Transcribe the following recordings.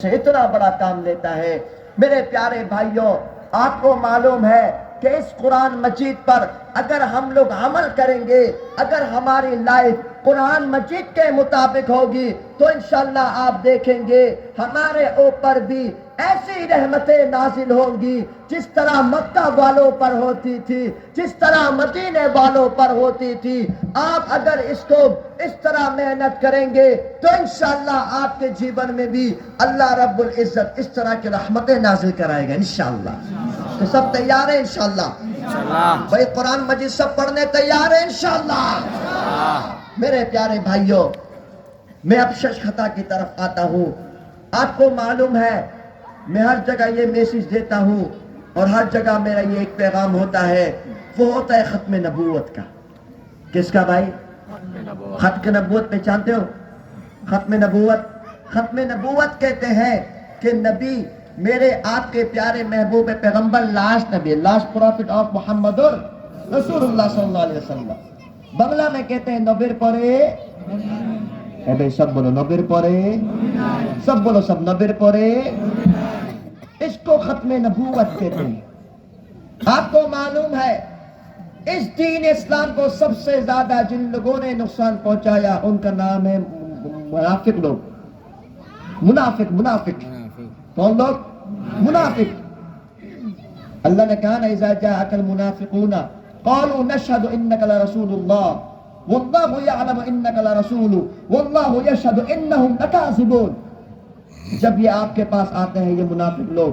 سے اتنا بڑا کام لیتا ہے۔ میرے پیارے بھائیوں، آپ کو معلوم ہے کہ اس قرآن مجید پر اگر ہم لوگ عمل کریں گے، اگر ہماری لائف قرآن مجید کے مطابق ہوگی تو انشاءاللہ آپ دیکھیں گے ہمارے اوپر بھی ایسی رحمتیں نازل ہوں گی جس طرح مکہ والوں پر ہوتی تھی، جس طرح مدینے والوں پر ہوتی تھی۔ آپ اگر اس کو اس طرح محنت کریں گے تو انشاءاللہ آپ کے جیون میں بھی اللہ رب العزت اس طرح کی رحمتیں نازل کرائے گا انشاءاللہ۔ تو سب تیار ہیں انشاءاللہ؟ بھائی قرآن مجید سب پڑھنے تیار ہیں انشاءاللہ؟ میرے پیارے بھائیوں، میں اب شش خطا کی طرف آتا ہوں۔ آپ کو معلوم ہے میں ہر جگہ یہ میسج دیتا ہوں اور ہر جگہ میرا یہ ایک پیغام ہوتا ہے، وہ ہوتا ہے ختم نبوت کا۔ کس کا بھائی؟ ختم نبوت پہچانتے ہو؟ ختم نبوت، ختم نبوت کہتے ہیں کہ نبی میرے آپ کے پیارے محبوب پیغمبر لاسٹ نبی، لاسٹ پروفٹ آف محمد رسول اللہ صلی اللہ علیہ وسلم۔ بنگلہ میں کہتے ہیں نبیر پڑے، اے بھائی سب بولو نبیر پڑے، سب بولو سب نبیر پڑے۔ اس کو ختم نبوت کہتے ہیں۔ آپ کو معلوم ہے اس دین اسلام کو سب سے زیادہ جن لوگوں نے نقصان پہنچایا ان کا نام ہے منافق لوگ۔ منافق کون لوگ؟ منافق۔ اللہ نے کہا نا اذا جاءك المنافقون قالوا نشهد انك لرسول الله والله يعلم انك لرسول والله يشهد انهم لكاذبون۔ جب یہ آپ کے پاس آتے ہیں یہ منافق لوگ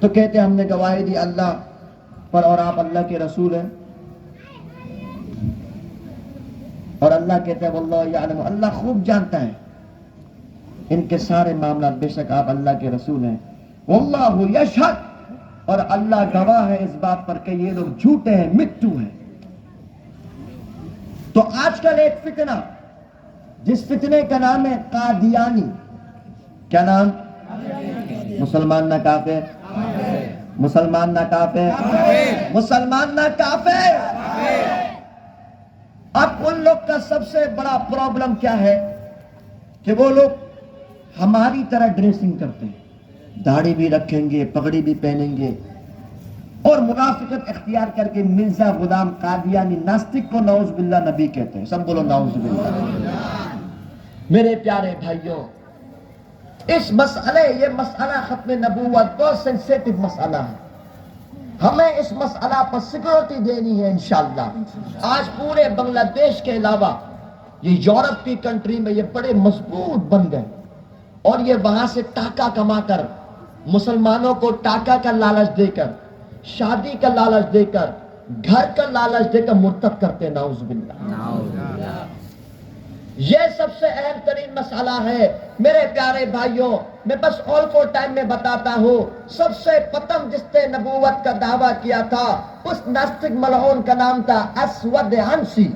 تو کہتے ہیں ہم نے گواہی دی اللہ پر اور آپ اللہ کے رسول ہیں، اور اللہ کہتے ہیں واللہ یعلم، اللہ خوب جانتا ہے ان کے سارے معاملات، بے شک آپ اللہ کے رسول ہیں۔ واللہ یشہد، اور اللہ گواہ ہے اس بات پر کہ یہ لوگ جھوٹے ہیں، مٹھو ہیں۔ تو آج کل ایک فتنہ، جس فتنے کا نام ہے قادیانی، کیا نام؟ مسلمان نہ کافر، مسلمان نہ کافر، مسلمان نہ کافر۔ اب ان لوگ کا سب سے بڑا پرابلم کیا ہے کہ وہ لوگ ہماری طرح ڈریسنگ کرتے ہیں، داڑھی بھی رکھیں گے، پگڑی بھی پہنیں گے، اور منافقت اختیار کر کے مرزا غلام قادیانی ناستک کو نعوذ باللہ نبی کہتے ہیں۔ سب بولو نعوذ باللہ۔ میرے پیارے بھائیوں، اس یہ مسئلہ ختم نبوت بہت سینسیٹیو مسئلہ ہے، ہمیں اس مسئلہ پر سیکورٹی دینی ہے انشاءاللہ۔ آج پورے بنگلہ دیش کے علاوہ یہ یورپ کی کنٹری میں یہ بڑے مضبوط بن گئے، اور یہ وہاں سے ٹاکا کما کر مسلمانوں کو ٹاکا کا لالچ دے کر، شادی کا لالچ دے کر، گھر کا لالچ دے کر مرتد کرتے، نعوذ باللہ۔ یہ سب سے اہم ترین مسئلہ ہے میرے پیارے بھائیوں۔ میں بس آل فور ٹائم میں بتاتا ہوں، سب سے پتم جس نے نبوت کا دعویٰ کیا تھا اس ناستک ملعون کا نام تھا اسود عنسی،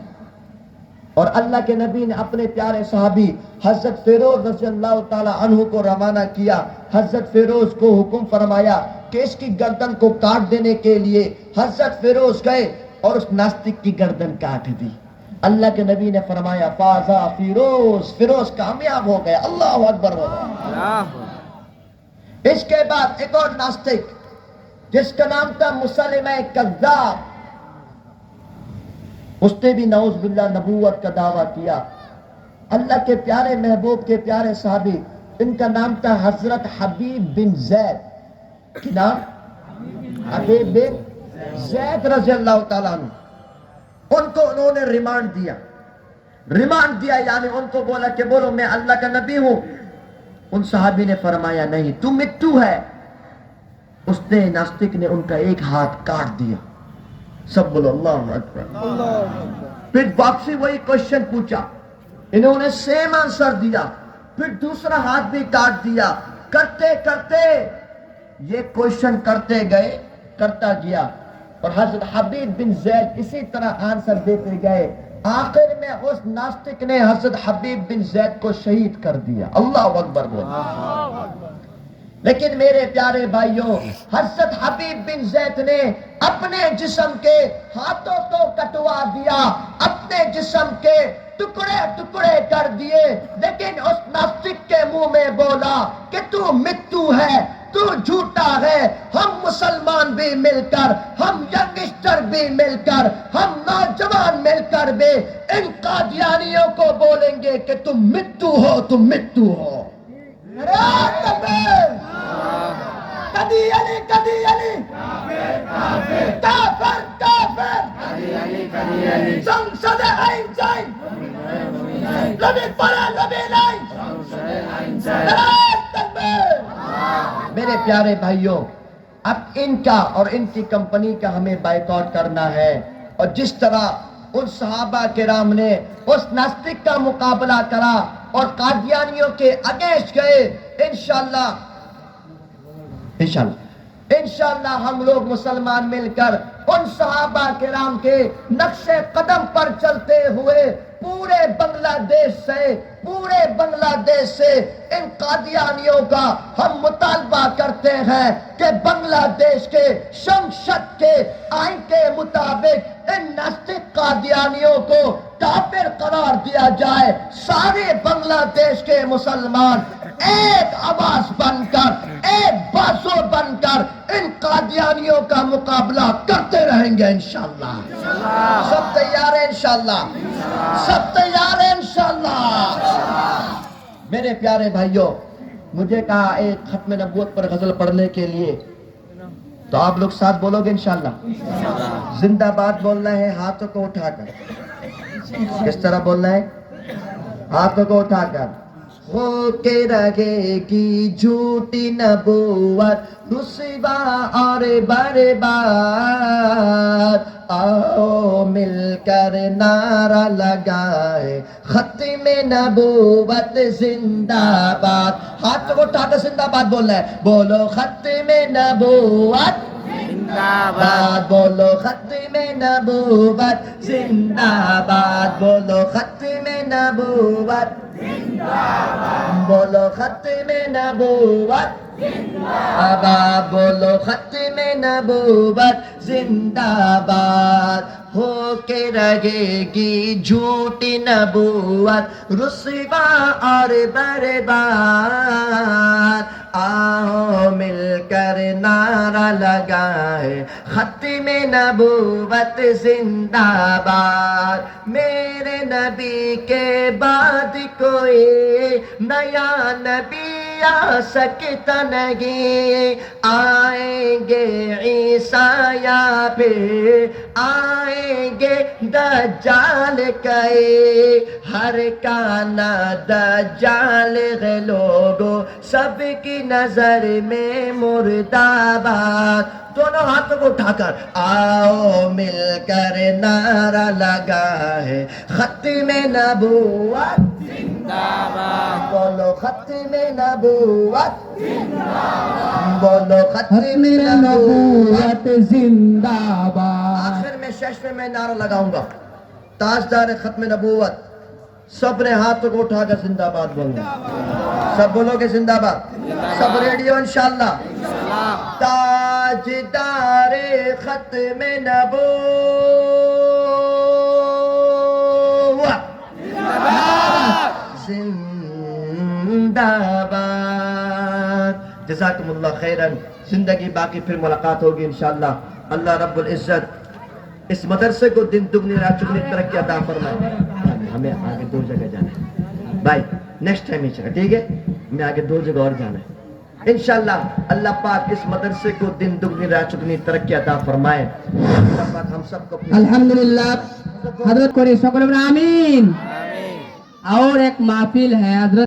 اور اللہ کے نبی نے اپنے پیارے صحابی حضرت فیروز رضی اللہ تعالی عنہ کو روانہ کیا۔ حضرت فیروز کو حکم فرمایا کہ اس کی گردن کو کاٹ دینے کے لیے حضرت فیروز گئے اور اس ناستک کی گردن کاٹ دی۔ اللہ کے نبی نے فرمایا فازا فیروز، فیروز کامیاب ہو گیا، اللہ اکبر ہو گیا۔ اس کے بعد ایک اور ناستک جس کا نام تھا مسلمہ کذاب، اس نے بھی نعوذ باللہ نبوت کا دعویٰ کیا۔ اللہ کے پیارے محبوب کے پیارے صحابی، ان کا نام تھا حضرت حبیب بن زید، کی نام حبیب بن زید رضی اللہ تعالیٰ عنہ۔ ان کو انہوں نے ریمانڈ دیا، یعنی ان کو بولا کہ بولو میں اللہ کا نبی ہوں۔ ان صحابی نے فرمایا نہیں، تم مٹھو ہے۔ اس نے ناستک نے ان کا ایک ہاتھ کاٹ دیا۔ سب بولو اللہ اکبر۔ پھر واپسی وہی کوشچن پوچھا، انہوں نے سیم آنسر دیا، پھر دوسرا ہاتھ بھی کاٹ دیا۔ کرتے کرتے یہ کوشچن کرتے گئے، کرتا گیا، اور حضرت حبیب بن زید اسی طرح آنسر دیتے گئے۔ آخر میں اس ناستک نے حضرت حبیب بن زید کو شہید کر دیا۔ اللہ اکبر بولو۔ لیکن میرے پیارے بھائیوں، حضرت حبیب بن زید نے اپنے جسم کے ہاتھوں کو کٹوا دیا، اپنے جسم کے ٹکڑے ٹکڑے کر دیے، لیکن اس ناستک کے منہ میں بولا کہ تو متو ہے، تو جھوٹا ہے۔ ہم مسلمان بھی مل کر، ہم ینگسٹر بھی مل کر، ہم نوجوان مل کر بھی ان قادیانیوں کو بولیں گے کہ تم متو ہو، تم متو ہو۔ کدی علی کدی علی کافر کافر সংসদ আইন চাই লবি পড়া লবি নাই میرے پیارے بھائیوں، اب ان کا اور ان کی کمپنی کا ہمیں بائیکاٹ کرنا ہے، اور جس طرح ان صحابہ کرام نے اس ناستک کا مقابلہ کرا اور قادیانیوں کے اگینسٹ گئے، انشاءاللہ ہم لوگ مسلمان مل کر ان صحابہ کرام کے نقش قدم پر چلتے ہوئے پورے بنگلہ دیش سے ان قادیانیوں کا ہم مطالبہ کرتے ہیں کہ بنگلہ دیش کے شمشد کے آئین کے مطابق ان ناستک قادیانیوں کو کافر قرار دیا جائے۔ سارے بنگلہ دیش کے مسلمان ایک آواز بن کر، ایک بازو بن کر ان قادیانیوں کا مقابلہ کرتے رہیں گے انشاءاللہ۔ سب تیار ہیں انشاءاللہ؟ سب تیار ہیں انشاءاللہ؟ میرے پیارے بھائیوں، مجھے کہا ایک ختم نبوت پر غزل پڑھنے کے لیے، تو آپ لوگ ساتھ بولو گے انشاءاللہ؟ زندہ باد بولنا ہے ہاتھوں کو اٹھا کر۔ کس طرح بولنا ہے؟ ہاتھوں کو اٹھا کر۔ ہو کے رہے گی جھوٹی نبوت رسوا اور برباد، آؤ مل کر نعرہ لگائے ختم نبوت زندہ باد۔ ہاتھ کو اٹھا کر زندہ باد بولنا ہے۔ بولو ختم نبوت زندہ باد، بولو ختم نبوت زندہ باد، بولو ختم نبوت بولو ختم نبوت زندہ باد، بولو ختم نبوت زندہ باد۔ ہو کے رہے گی جھوٹی نبوت رسوا اور برباد، آؤ مل کر نعرہ لگائے ختم نبوت زندہ باد۔ میرے نبی کے بعد کوئی نیا نبی آ سکتا نہیں، آئیں گے عیسیٰ یا پھر آئیں گے دجال کئی، ہر کانا دجال لوگوں سب کی نظر میں مرداباد۔ دونوں ہاتھوں کو اٹھا کر آؤ مل کر نعرہ لگائے ختم نبوت زندہ باد، بولو ختم نبوت زندہ باد، بولو ختم نبوت زندہ باد۔ آخر میں شش میں نعرہ لگاؤں گا، تاجدار ختم نبوت، سب نے ہاتھوں کو اٹھا کر زندہ باد بولنا۔ سب بولو گے زندہ باد؟ سب ریڈی ہو انشاءاللہ؟ تاجدار ختم نبوت زندہ باد۔ جزاکم اللہ خیرن۔ زندگی باقی پھر ملاقات ہوگی انشاءاللہ۔ اللہ رب العزت اس مدرسے کو دن دگنی رات چگنی ترقی عطا فرمائے۔ ہمیں آگے دو جگہ جانا ہے بھائی، نیکسٹ ٹائم انشاءاللہ، ٹھیک ہے؟ ہمیں آگے دو جگہ اور جانا ہے انشاءاللہ۔ اللہ پاک اس مدرسے کو دن دگنی رات چگنی ترقی عطا فرمائے۔ اللہ پاک ہم سب کو الحمدللہ حضرت کو سکول آمین۔ اور ایک محفل ہے حضرت